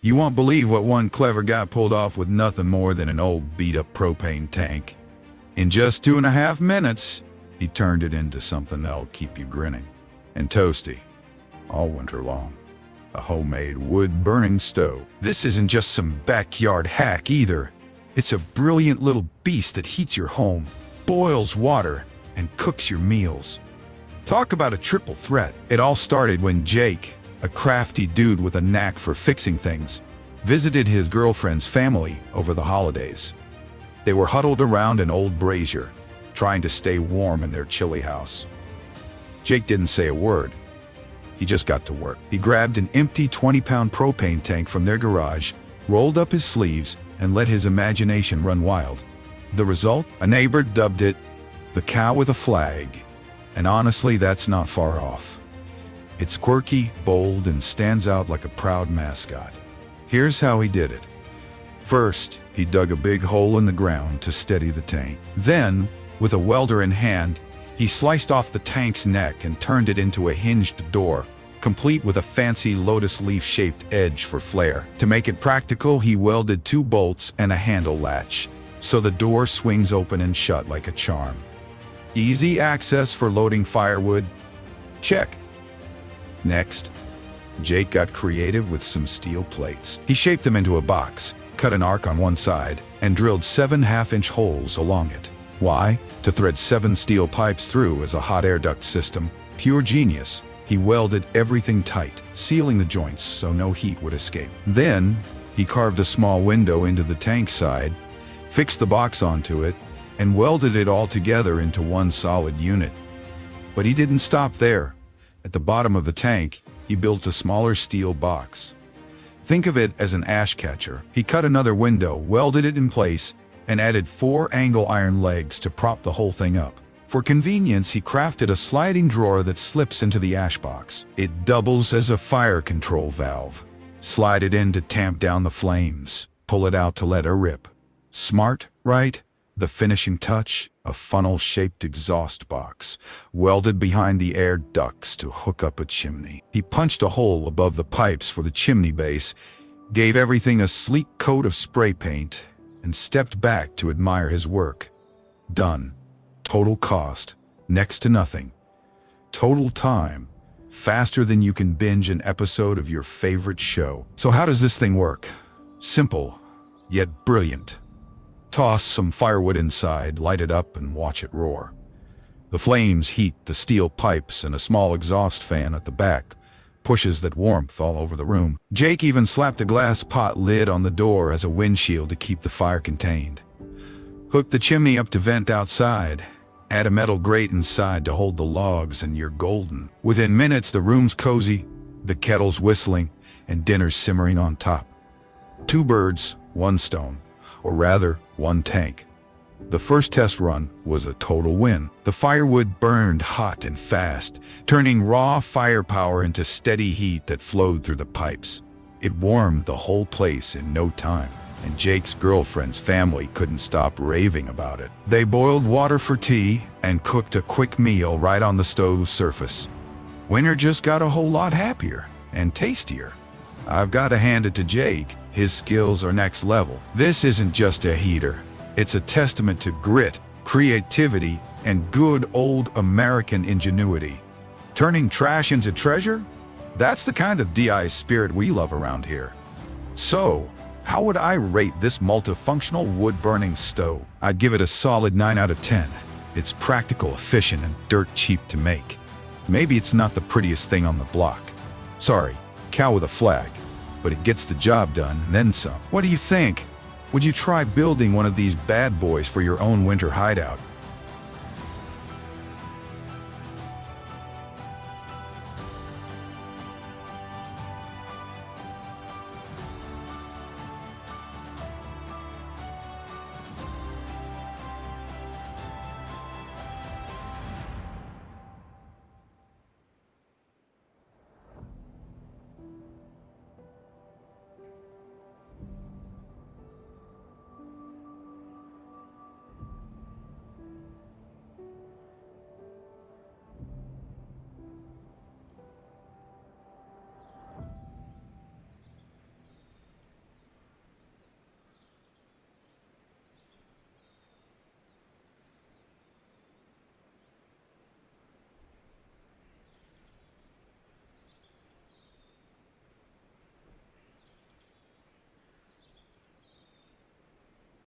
You won't believe what one clever guy pulled off with nothing more than an old beat-up propane tank. In just 2.5 minutes, he turned it into something that'll keep you grinning and toasty all winter long. A homemade wood-burning stove. This isn't just some backyard hack either. It's a brilliant little beast that heats your home, boils water, and cooks your meals. Talk about a triple threat. It all started when Jake, a crafty dude with a knack for fixing things, visited his girlfriend's family over the holidays. They were huddled around an old brazier, trying to stay warm in their chilly house. Jake didn't say a word. He just got to work. He grabbed an empty 20-pound propane tank from their garage, rolled up his sleeves, and let his imagination run wild. The result? A neighbor dubbed it the cow with a flag. And honestly, that's not far off. It's quirky, bold, and stands out like a proud mascot. Here's how he did it. First, he dug a big hole in the ground to steady the tank. Then, with a welder in hand, he sliced off the tank's neck and turned it into a hinged door, complete with a fancy lotus leaf-shaped edge for flair. To make it practical, he welded 2 bolts and a handle latch, so the door swings open and shut like a charm. Easy access for loading firewood? Check. Next, Jake got creative with some steel plates. He shaped them into a box, cut an arc on one side, and drilled 7 half-inch holes along it. Why? To thread 7 steel pipes through as a hot air duct system. Pure genius. He welded everything tight, sealing the joints so no heat would escape. Then, he carved a small window into the tank side, fixed the box onto it, and welded it all together into one solid unit. But he didn't stop there. At the bottom of the tank, he built a smaller steel box. Think of it as an ash catcher. He cut another window, welded it in place, and added 4 angle iron legs to prop the whole thing up. For convenience, he crafted a sliding drawer that slips into the ash box. It doubles as a fire control valve. Slide it in to tamp down the flames. Pull it out to let her rip. Smart, right? The finishing touch, a funnel-shaped exhaust box, welded behind the air ducts to hook up a chimney. He punched a hole above the pipes for the chimney base, gave everything a sleek coat of spray paint, and stepped back to admire his work. Done. Total cost, next to nothing. Total time, faster than you can binge an episode of your favorite show. So how does this thing work? Simple, yet brilliant. Toss some firewood inside, light it up, and watch it roar. The flames heat the steel pipes, and a small exhaust fan at the back pushes that warmth all over the room. Jake even slapped a glass pot lid on the door as a windshield to keep the fire contained. Hook the chimney up to vent outside. Add a metal grate inside to hold the logs, and you're golden. Within minutes, the room's cozy, the kettle's whistling, and dinner's simmering on top. 2 birds, 1 stone. Or rather, 1 tank. The first test run was a total win. The firewood burned hot and fast, turning raw firepower into steady heat that flowed through the pipes. It warmed the whole place in no time, and Jake's girlfriend's family couldn't stop raving about it. They boiled water for tea and cooked a quick meal right on the stove's surface. Winter just got a whole lot happier and tastier. I've got to hand it to Jake. His skills are next level. This isn't just a heater. It's a testament to grit, creativity, and good old American ingenuity. Turning trash into treasure? That's the kind of DIY spirit we love around here. So, how would I rate this multifunctional wood-burning stove? I'd give it a solid 9 out of 10. It's practical, efficient, and dirt cheap to make. Maybe it's not the prettiest thing on the block. Sorry, cow with a flag. But it gets the job done, and then some. What do you think? Would you try building one of these bad boys for your own winter hideout?